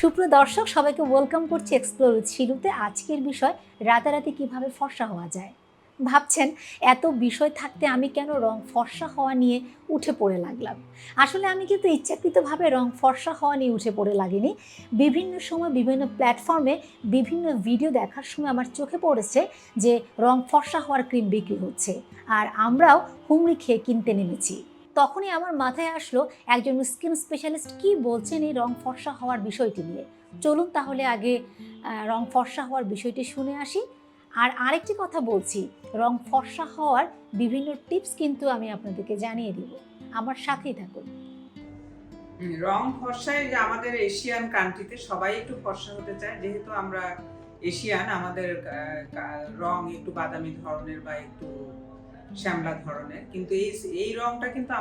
সুপ্রিয় দর্শক, সবাইকে ওয়েলকাম করছি এক্সপ্লোর উইথ শিলুতে। আজকের বিষয় রাতারাতি কিভাবে ফর্সা হওয়া যায়। ভাবছেন এত বিষয় থাকতে আমি কেন রং ফর্সা হওয়া নিয়ে উঠে পড়ে লাগলাম। আসলে আমি কিন্তু ইচ্ছাকৃতভাবে রং ফর্সা হওয়া নিয়ে উঠে পড়ে লাগিনি। বিভিন্ন সময় বিভিন্ন প্ল্যাটফর্মে বিভিন্ন ভিডিও দেখার সময় আমার চোখে পড়েছে যে রং ফর্সা হওয়ার ক্রিম বিক্রি হচ্ছে, আর আমরাও হুমড়ি খেয়ে কিনতে নেমেছি। তখনই আমার মাথায় আসলো একজন স্কিন স্পেশালিস্ট কি বলছেন এই রং ফর্সা হওয়ার বিষয়টি নিয়ে। চলুন তাহলে আগে রং ফর্সা হওয়ার বিষয়টি শুনে আসি। আর আরেকটি কথা বলছি, রং ফর্সা হওয়ার বিভিন্ন টিপস কিন্তু আমি আপনাদেরকে জানিয়ে দিব। আমার সাথেই থাকুন। রং ফর্সায় যে আমাদের এশিয়ান কান্ট্রিতে সবাই একটু ফর্সা হতে চায়, যেহেতু আমরা এশিয়ান, আমাদের রং একটু বাদামি ধরনের বা একটু শ্যামলা ধরনের, কিন্তু এই রংটা কিন্তু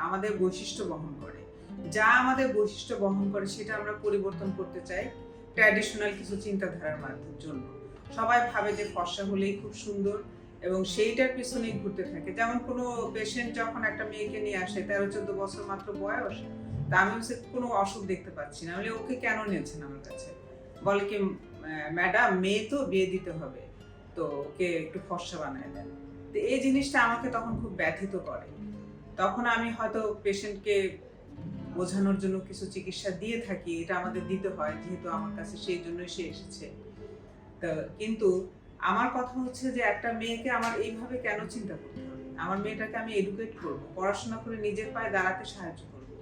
আমাদের বৈশিষ্ট্য বহন করে। যা আমাদের বৈশিষ্ট্য বহন করে সেটা আমরা পরিবর্তন করতে চাই ট্র্যাডিশনাল কিছু চিন্তাধারার মাধ্যমের জন্য। সবাই ভাবে যে ফর্সা হলেই খুব সুন্দর এবং সেইটার পিছনেই ঘুরতে থাকে। যেমন কোনো পেশেন্ট যখন একটা মেয়েকে নিয়ে আসে, 13-14 বছর মাত্র বয়স, তা আমি কোনো অসুখ দেখতে পাচ্ছি না, বলে ওকে কেন নিয়েছেন আমার কাছে? বলে কি, ম্যাডাম মেয়ে তো বিয়ে দিতে হবে, তো ওকে একটু ফর্সা বানায় দেন। তো এই জিনিসটা আমাকে তখন খুব ব্যথিত করে। তখন আমি হয়তো পেশেন্টকে বোঝানোর জন্য কিছু চিকিৎসা দিয়ে থাকি, এটা আমাদের দিতে হয় যেহেতু আমার কাছে, সেই জন্যই সে এসেছে। তো কিন্তু আমার কথা হচ্ছে যে একটা মেয়েকে আমার এইভাবে কেন চিন্তা করতে হবে? আমার মেয়েটাকে আমি এডুকেট করবো, পড়াশোনা করে নিজের পায়ে দাঁড়াতে সাহায্য করবো।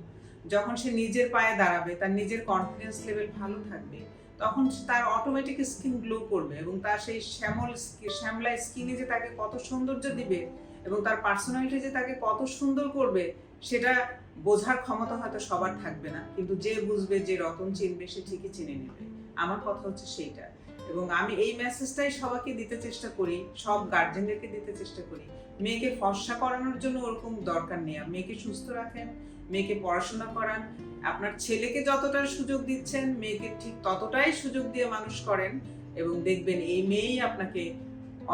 যখন সে নিজের পায়ে দাঁড়াবে, তার নিজের কনফিডেন্স লেভেল ভালো থাকবে, তখন তার অটোমেটিক স্কিন গ্লো করবে এবং তার সেই শ্যামলা স্কিনে যে তাকে কত সৌন্দর্য দিবে এবং তার পার্সোনালিটি যে তাকে কত সুন্দর করবে, সেটা বোঝার ক্ষমতা হয়তো সবার থাকবে না, কিন্তু যে বুঝবে, যে রতন চিনবে, সে ঠিকই চিনে নেবে। আমার কথা হচ্ছে সেইটা। এবং আমি এই মেসেজটাই সবাইকে দিতে চেষ্টা করি, সব গার্জেনদেরকে দিতে চেষ্টা করি। মেয়েকে ফর্সা করানোর জন্য ওরকম দরকার নেই। মেয়েকে সুস্থ রাখেন, মেয়েকে পড়াশোনা করান। আপনার ছেলেকে যতটা সুযোগ দিচ্ছেন, মেয়েকে ঠিক ততটাই সুযোগ দিয়ে মানুষ করেন, এবং দেখবেন এই মেয়েই আপনাকে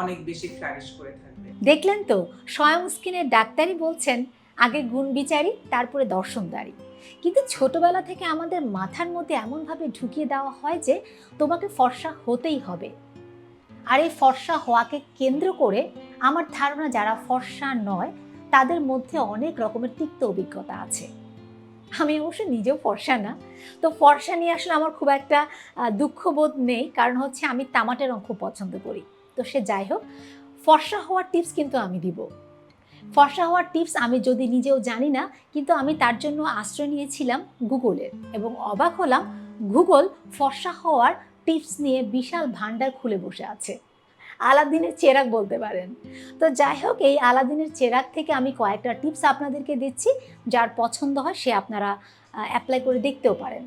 অনেক বেশি ফ্লারিশ করে থাকবে। দেখলেন তো, স্বয়ং স্কিনের ডাক্তারই বলছেন আগে গুণ বিচারি, তারপরে দর্শনদারি। কিন্তু ছোটবেলা থেকে আমাদের মাথার মধ্যে এমনভাবে ঢুকিয়ে দেওয়া হয় যে তোমাকে ফর্সা হতেই হবে। আর এই ফর্সা হওয়াকে কেন্দ্র করে আমার ধারণা যারা ফর্সা নয় তাদের মধ্যে অনেক রকমের তিক্ত অভিজ্ঞতা আছে। আমি অবশ্য নিজেও ফর্সা না, তো ফর্সা নিয়ে আসলে আমার খুব একটা দুঃখবোধ নেই, কারণ হচ্ছে আমি তামাটে রং খুব পছন্দ করি। তো সে যাই হোক, ফর্সা হওয়ার টিপস কিন্তু আমি দিব। ফর্সা হওয়ার টিপস আমি যদি নিজেও জানি না, কিন্তু আমি তার জন্য আশ্রয় নিয়েছিলাম গুগলের, এবং অবাক হলাম গুগল ফর্সা হওয়ার টিপস নিয়ে বিশাল ভান্ডার খুলে বসে আছে। আলাদিনের চেরাগ বলতে পারেন। তো যাই হোক, এই আলাদিনের চেরাগ থেকে আমি কয়েকটা টিপস আপনাদেরকে দিচ্ছি, যার পছন্দ হয় সে আপনারা অ্যাপ্লাই করে দেখতেও পারেন।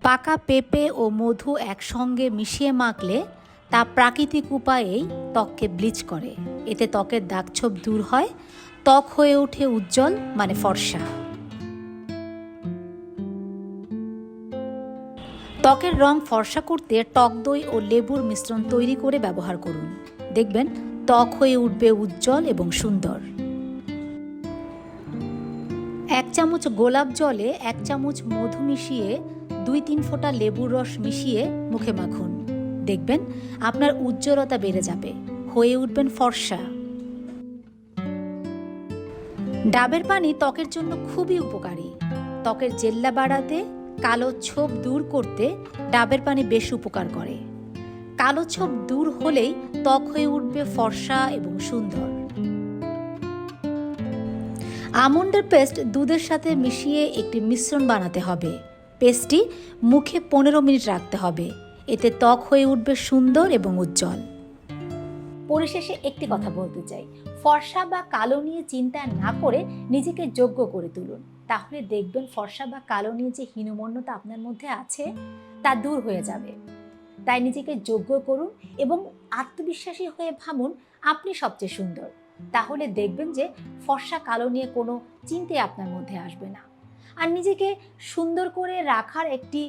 পাকা পেঁপে ও মধু একসঙ্গে মিশিয়ে মাখলে তা প্রাকৃতিক উপায়েই ত্বককে ব্লিচ করে। এতে ত্বকের দাগছোপ দূর হয়, ত্বক হয়ে ওঠে উজ্জ্বল, মানে ফর্সা। ত্বকের রং ফর্সা করতে টক দই ও লেবুর মিশ্রণ তৈরি করে ব্যবহার করুন। দেখবেন ত্বক হয়ে উঠবে উজ্জ্বল এবং সুন্দর। 1 চামচ গোলাপ জলে 1 চামচ মধু মিশিয়ে 2-3 ফোঁটা লেবুর রস মিশিয়ে মুখে মাখুন। দেখবেন আপনার উজ্জ্বলতা বেড়ে যাবে, হয়ে উঠবেন ফর্সা। ডাবের পানি ত্বকের জন্য খুবই উপকারী। ত্বকের জেল্লা বাড়াতে, কালো ছোপ দূর করতে ডাবের পানি বেশ উপকার করে। কালো ছোপ দূর হলেই ত্বক হয়ে উঠবে ফর্সা এবং সুন্দর। আমন্ডের পেস্ট দুধের সাথে মিশিয়ে একটি মিশ্রণ বানাতে হবে। পেস্টটি মুখে 15 মিনিট রাখতে হবে, এতে ত্বক হয়ে উঠবে সুন্দর এবং উজ্জ্বল। পরিশেষে একটি কথা বলতে চাই, ফর্সা বা কালো নিয়ে চিন্তা না করে নিজেকে যোগ্য করে তুলুন। তাহলে দেখবেন ফর্সা বা কালো নিয়ে যে হীনমন্যতা আপনার মধ্যে আছে তা দূর হয়ে যাবে। তাই নিজেকে যোগ্য করুন এবং আত্মবিশ্বাসী হয়ে ভাবুন আপনি সবচেয়ে সুন্দর। তাহলে দেখবেন যে ফর্সা কালো নিয়ে কোনো চিন্তাই আপনার মধ্যে আসবে না। আর নিজেকে সুন্দর করে রাখার একটি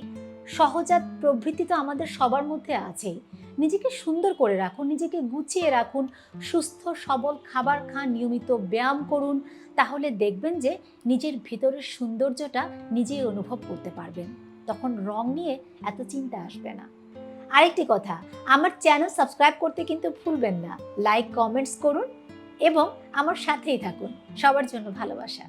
সহজাত প্রবৃত্তি তো আমাদের সবার মধ্যে আছেই। নিজেকে সুন্দর করে রাখুন, নিজেকে গুছিয়ে রাখুন, সুস্থ সবল খাবার খান, নিয়মিত ব্যায়াম করুন। তাহলে দেখবেন যে নিজের ভিতরের সৌন্দর্যটা নিজেই অনুভব করতে পারবেন। তখন রং নিয়ে এত চিন্তা আসবে না। আরেকটি কথা, আমার চ্যানেল সাবস্ক্রাইব করতে কিন্তু ভুলবেন না। লাইক, কমেন্টস করুন এবং আমার সাথেই থাকুন। সবার জন্য ভালোবাসা।